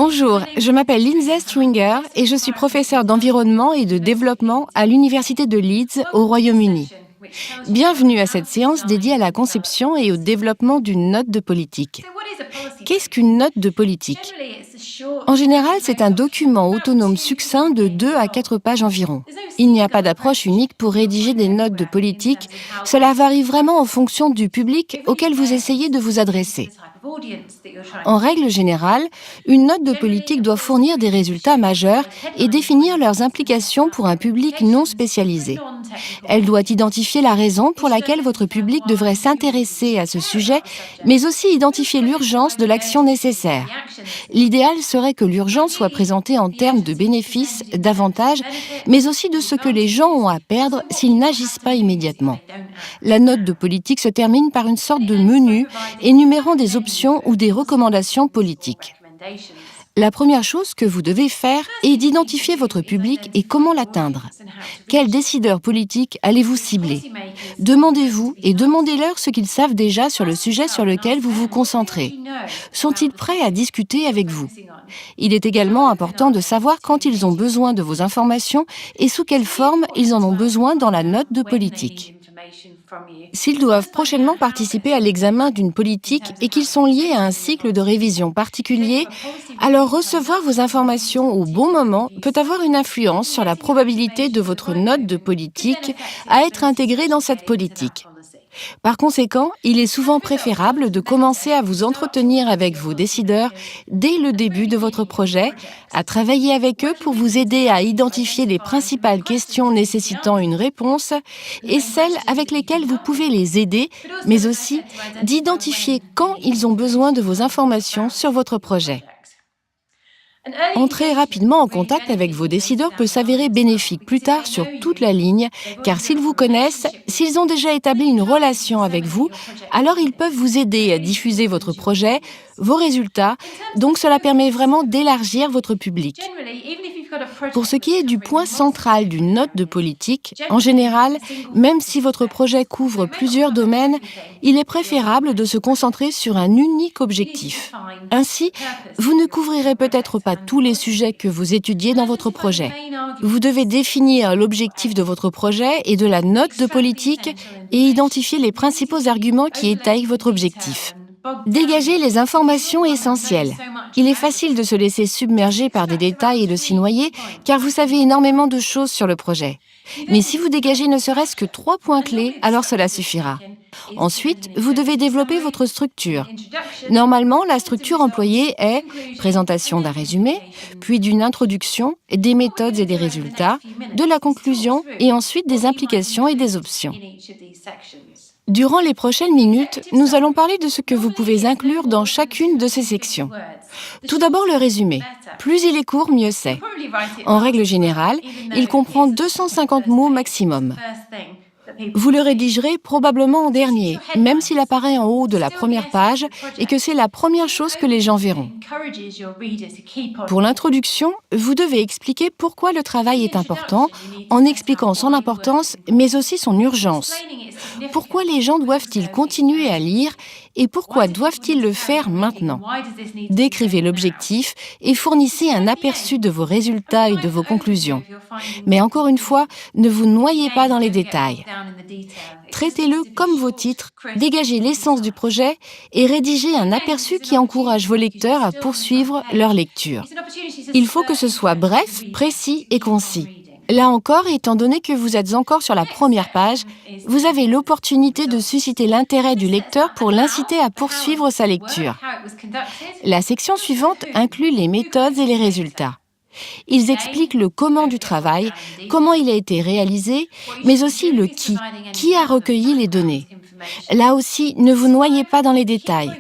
Bonjour, je m'appelle Lindsay Stringer et je suis professeure d'environnement et de développement à l'Université de Leeds au Royaume-Uni. Bienvenue à cette séance dédiée à la conception et au développement d'une note de politique. Qu'est-ce qu'une note de politique? En général, c'est un document autonome succinct de 2 à 4 pages environ. Il n'y a pas d'approche unique pour rédiger des notes de politique. Cela varie vraiment en fonction du public auquel vous essayez de vous adresser. En règle générale, une note de politique doit fournir des résultats majeurs et définir leurs implications pour un public non spécialisé. Elle doit identifier la raison pour laquelle votre public devrait s'intéresser à ce sujet, mais aussi identifier l'urgence de l'action nécessaire. L'idéal serait que l'urgence soit présentée en termes de bénéfices, d'avantages, mais aussi de ce que les gens ont à perdre s'ils n'agissent pas immédiatement. La note de politique se termine par une sorte de menu énumérant des options ou des recommandations politiques. La première chose que vous devez faire est d'identifier votre public et comment l'atteindre. Quels décideurs politiques allez-vous cibler? Demandez-vous et demandez-leur ce qu'ils savent déjà sur le sujet sur lequel vous vous concentrez. Sont-ils prêts à discuter avec vous? Il est également important de savoir quand ils ont besoin de vos informations et sous quelle forme ils en ont besoin dans la note de politique. S'ils doivent prochainement participer à l'examen d'une politique et qu'ils sont liés à un cycle de révision particulier, alors recevoir vos informations au bon moment peut avoir une influence sur la probabilité de votre note de politique à être intégrée dans cette politique. Par conséquent, il est souvent préférable de commencer à vous entretenir avec vos décideurs dès le début de votre projet, à travailler avec eux pour vous aider à identifier les principales questions nécessitant une réponse et celles avec lesquelles vous pouvez les aider, mais aussi d'identifier quand ils ont besoin de vos informations sur votre projet. Entrer rapidement en contact avec vos décideurs peut s'avérer bénéfique plus tard sur toute la ligne, car s'ils vous connaissent, s'ils ont déjà établi une relation avec vous, alors ils peuvent vous aider à diffuser votre projet, vos résultats, donc cela permet vraiment d'élargir votre public. Pour ce qui est du point central d'une note de politique, en général, même si votre projet couvre plusieurs domaines, il est préférable de se concentrer sur un unique objectif. Ainsi, vous ne couvrirez peut-être pas tous les sujets que vous étudiez dans votre projet. Vous devez définir l'objectif de votre projet et de la note de politique et identifier les principaux arguments qui étayent votre objectif. Dégagez les informations essentielles. Il est facile de se laisser submerger par des détails et de s'y noyer, car vous savez énormément de choses sur le projet. Mais si vous dégagez ne serait-ce que 3 points clés, alors cela suffira. Ensuite, vous devez développer votre structure. Normalement, la structure employée est présentation d'un résumé, puis d'une introduction, des méthodes et des résultats, de la conclusion et ensuite des implications et des options. Durant les prochaines minutes, nous allons parler de ce que vous pouvez inclure dans chacune de ces sections. Tout d'abord, le résumé. Plus il est court, mieux c'est. En règle générale, il comprend 250 mots maximum. Vous le rédigerez probablement en dernier, même s'il apparaît en haut de la première page et que c'est la première chose que les gens verront. Pour l'introduction, vous devez expliquer pourquoi le travail est important, en expliquant son importance, mais aussi son urgence. Pourquoi les gens doivent-ils continuer à lire et pourquoi doivent-ils le faire maintenant? Décrivez l'objectif et fournissez un aperçu de vos résultats et de vos conclusions. Mais encore une fois, ne vous noyez pas dans les détails. Traitez-le comme vos titres, dégagez l'essence du projet et rédigez un aperçu qui encourage vos lecteurs à poursuivre leur lecture. Il faut que ce soit bref, précis et concis. Là encore, étant donné que vous êtes encore sur la première page, vous avez l'opportunité de susciter l'intérêt du lecteur pour l'inciter à poursuivre sa lecture. La section suivante inclut les méthodes et les résultats. Ils expliquent le comment du travail, comment il a été réalisé, mais aussi le qui a recueilli les données. Là aussi, ne vous noyez pas dans les détails.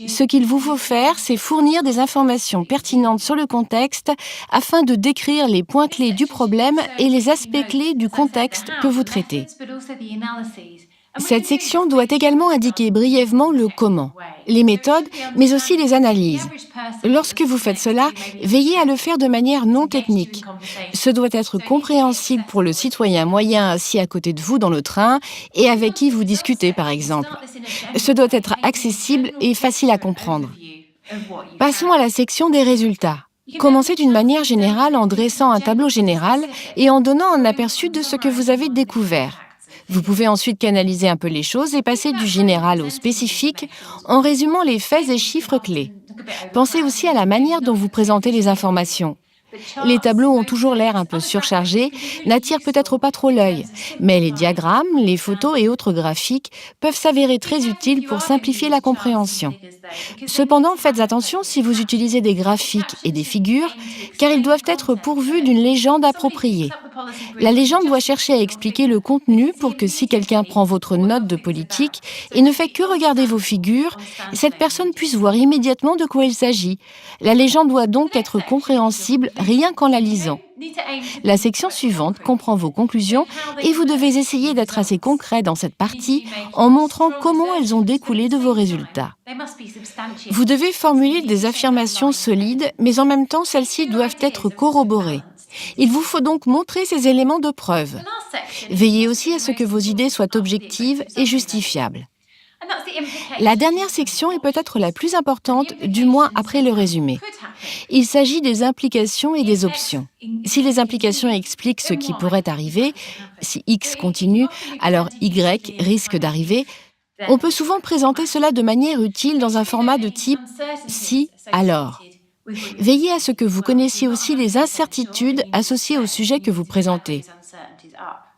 Ce qu'il vous faut faire, c'est fournir des informations pertinentes sur le contexte afin de décrire les points clés du problème et les aspects clés du contexte que vous traitez. Cette section doit également indiquer brièvement le comment, les méthodes, mais aussi les analyses. Lorsque vous faites cela, veillez à le faire de manière non technique. Ce doit être compréhensible pour le citoyen moyen assis à côté de vous dans le train et avec qui vous discutez, par exemple. Ce doit être accessible et facile à comprendre. Passons à la section des résultats. Commencez d'une manière générale en dressant un tableau général et en donnant un aperçu de ce que vous avez découvert. Vous pouvez ensuite canaliser un peu les choses et passer du général au spécifique en résumant les faits et chiffres clés. Pensez aussi à la manière dont vous présentez les informations. Les tableaux ont toujours l'air un peu surchargés, n'attirent peut-être pas trop l'œil, mais les diagrammes, les photos et autres graphiques peuvent s'avérer très utiles pour simplifier la compréhension. Cependant, faites attention si vous utilisez des graphiques et des figures, car ils doivent être pourvus d'une légende appropriée. La légende doit chercher à expliquer le contenu pour que si quelqu'un prend votre note de politique et ne fait que regarder vos figures, cette personne puisse voir immédiatement de quoi il s'agit. La légende doit donc être compréhensible rien qu'en la lisant. La section suivante comprend vos conclusions et vous devez essayer d'être assez concret dans cette partie en montrant comment elles ont découlé de vos résultats. Vous devez formuler des affirmations solides, mais en même temps celles-ci doivent être corroborées. Il vous faut donc montrer ces éléments de preuve. Veillez aussi à ce que vos idées soient objectives et justifiables. La dernière section est peut-être la plus importante, du moins après le résumé. Il s'agit des implications et des options. Si les implications expliquent ce qui pourrait arriver, si X continue, alors Y risque d'arriver, on peut souvent présenter cela de manière utile dans un format de type si, alors. Veillez à ce que vous connaissiez aussi les incertitudes associées au sujet que vous présentez.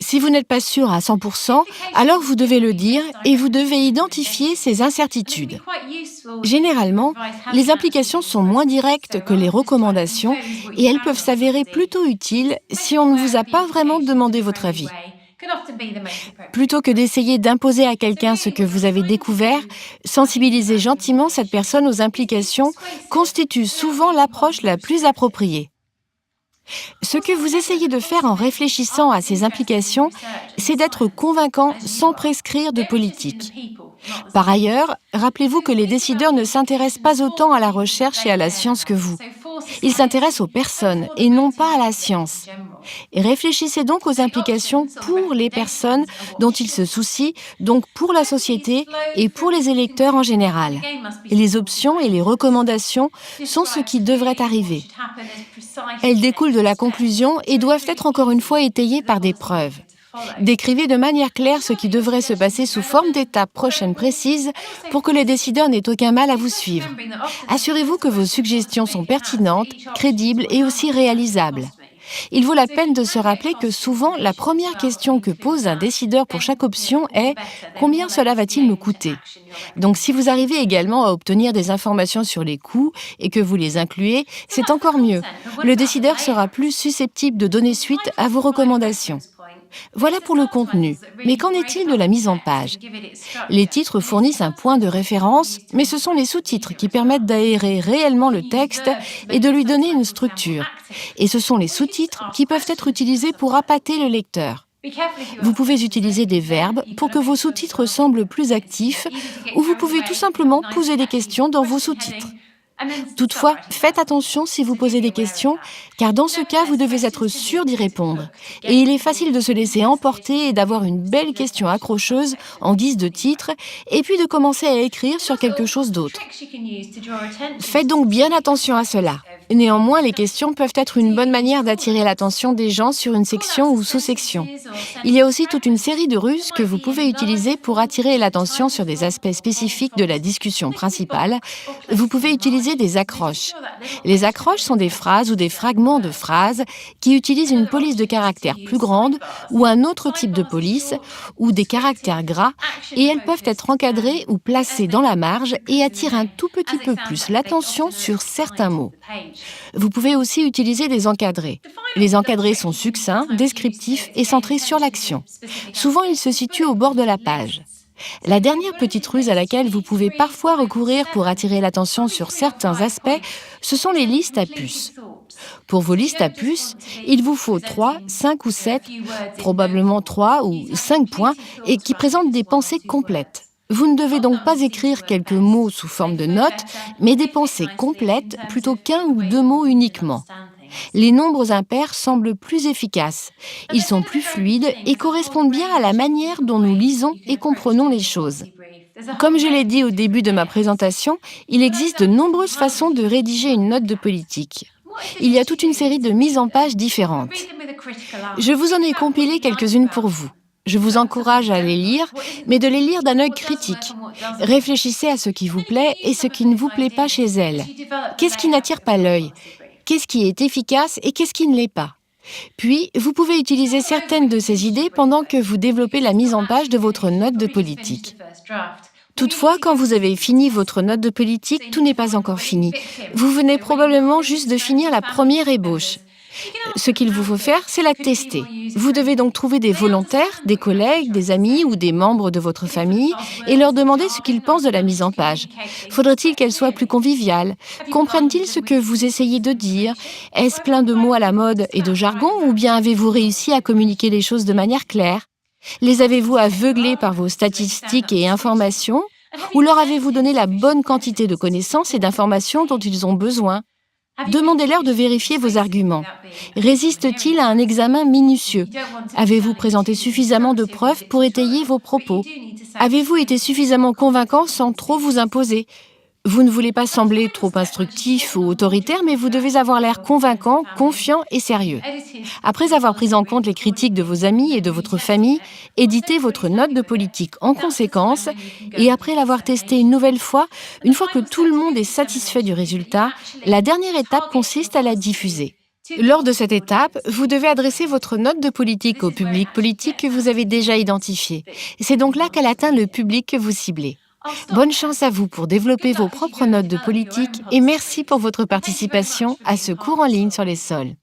Si vous n'êtes pas sûr à 100%, alors vous devez le dire et vous devez identifier ces incertitudes. Généralement, les implications sont moins directes que les recommandations et elles peuvent s'avérer plutôt utiles si on ne vous a pas vraiment demandé votre avis. Plutôt que d'essayer d'imposer à quelqu'un ce que vous avez découvert, sensibiliser gentiment cette personne aux implications constitue souvent l'approche la plus appropriée. Ce que vous essayez de faire en réfléchissant à ces implications, c'est d'être convaincant sans prescrire de politique. Par ailleurs, rappelez-vous que les décideurs ne s'intéressent pas autant à la recherche et à la science que vous. Ils s'intéressent aux personnes et non pas à la science. Et réfléchissez donc aux implications pour les personnes dont ils se soucient, donc pour la société et pour les électeurs en général. Et les options et les recommandations sont ce qui devrait arriver. Elles découlent de la conclusion et doivent être encore une fois étayées par des preuves. Décrivez de manière claire ce qui devrait se passer sous forme d'étapes prochaines précises pour que les décideurs n'aient aucun mal à vous suivre. Assurez-vous que vos suggestions sont pertinentes, crédibles et aussi réalisables. Il vaut la peine de se rappeler que souvent, la première question que pose un décideur pour chaque option est « Combien cela va-t-il me coûter ?» Donc si vous arrivez également à obtenir des informations sur les coûts et que vous les incluez, c'est encore mieux. Le décideur sera plus susceptible de donner suite à vos recommandations. Voilà pour le contenu. Mais qu'en est-il de la mise en page? Les titres fournissent un point de référence, mais ce sont les sous-titres qui permettent d'aérer réellement le texte et de lui donner une structure. Et ce sont les sous-titres qui peuvent être utilisés pour appâter le lecteur. Vous pouvez utiliser des verbes pour que vos sous-titres semblent plus actifs, ou vous pouvez tout simplement poser des questions dans vos sous-titres. Toutefois, faites attention si vous posez des questions, car dans ce cas, vous devez être sûr d'y répondre. Et il est facile de se laisser emporter et d'avoir une belle question accrocheuse en guise de titre, et puis de commencer à écrire sur quelque chose d'autre. Faites donc bien attention à cela. Néanmoins, les questions peuvent être une bonne manière d'attirer l'attention des gens sur une section ou sous-section. Il y a aussi toute une série de ruses que vous pouvez utiliser pour attirer l'attention sur des aspects spécifiques de la discussion principale. Vous pouvez utiliser des accroches. Les accroches sont des phrases ou des fragments de phrases qui utilisent une police de caractères plus grande ou un autre type de police ou des caractères gras et elles peuvent être encadrées ou placées dans la marge et attirent un tout petit peu plus l'attention sur certains mots. Vous pouvez aussi utiliser des encadrés. Les encadrés sont succincts, descriptifs et centrés sur l'action. Souvent, ils se situent au bord de la page. La dernière petite ruse à laquelle vous pouvez parfois recourir pour attirer l'attention sur certains aspects, ce sont les listes à puces. Pour vos listes à puces, il vous faut 3, 5 ou 7, probablement 3 ou 5 points, et qui présentent des pensées complètes. Vous ne devez donc pas écrire quelques mots sous forme de notes, mais des pensées complètes plutôt qu'un ou deux mots uniquement. Les nombres impairs semblent plus efficaces. Ils sont plus fluides et correspondent bien à la manière dont nous lisons et comprenons les choses. Comme je l'ai dit au début de ma présentation, il existe de nombreuses façons de rédiger une note de politique. Il y a toute une série de mises en page différentes. Je vous en ai compilé quelques-unes pour vous. Je vous encourage à les lire, mais de les lire d'un œil critique. Réfléchissez à ce qui vous plaît et ce qui ne vous plaît pas chez elles. Qu'est-ce qui n'attire pas l'œil? Qu'est-ce qui est efficace et qu'est-ce qui ne l'est pas? Puis, vous pouvez utiliser certaines de ces idées pendant que vous développez la mise en page de votre note de politique. Toutefois, quand vous avez fini votre note de politique, tout n'est pas encore fini. Vous venez probablement juste de finir la première ébauche. Ce qu'il vous faut faire, c'est la tester. Vous devez donc trouver des volontaires, des collègues, des amis ou des membres de votre famille et leur demander ce qu'ils pensent de la mise en page. Faudrait-il qu'elle soit plus conviviale? Comprennent-ils ce que vous essayez de dire? Est-ce plein de mots à la mode et de jargon ou bien avez-vous réussi à communiquer les choses de manière claire? Les avez-vous aveuglés par vos statistiques et informations? Ou leur avez-vous donné la bonne quantité de connaissances et d'informations dont ils ont besoin? Demandez-leur de vérifier vos arguments. Résistent-ils à un examen minutieux? Avez-vous présenté suffisamment de preuves pour étayer vos propos? Avez-vous été suffisamment convaincant sans trop vous imposer? Vous ne voulez pas sembler trop instructif ou autoritaire, mais vous devez avoir l'air convaincant, confiant et sérieux. Après avoir pris en compte les critiques de vos amis et de votre famille, éditez votre note de politique en conséquence et après l'avoir testée une nouvelle fois, une fois que tout le monde est satisfait du résultat, la dernière étape consiste à la diffuser. Lors de cette étape, vous devez adresser votre note de politique au public politique que vous avez déjà identifié. C'est donc là qu'elle atteint le public que vous ciblez. Bonne chance à vous pour développer vos propres notes de politique et merci pour votre participation à ce cours en ligne sur les sols.